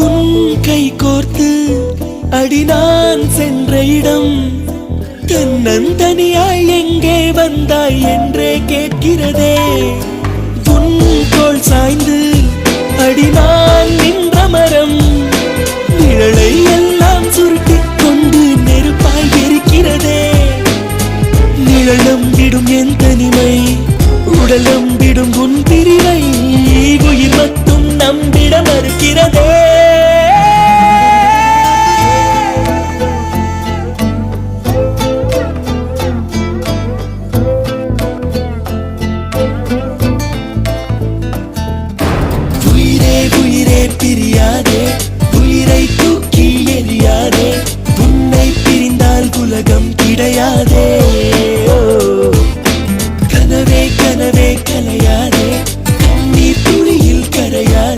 உன் கை கோர்த்து அடி நான் சென்ற இடம் தன்னந்தனியாய் எங்கே வந்தாய் என்றே கேட்கிறதே. உன் தோள் சாய்ந்து அடி நான் நின்ற மரம் நிழலை எல்லாம் சுருட்டிக் கொண்டு நெருப்பாய் இருக்கிறதே. நிழலம் விடும் என் தனிமை உடலம் விடும் உன் பிரிவை உயிர் மட்டும் நம்பிட மறுக்கிறதே. உயிரே உயிரே பிரியாதே உயிரை தூக்கி எறியாதே உன்னை பிரிந்தால் உலகம் கிடையாதே.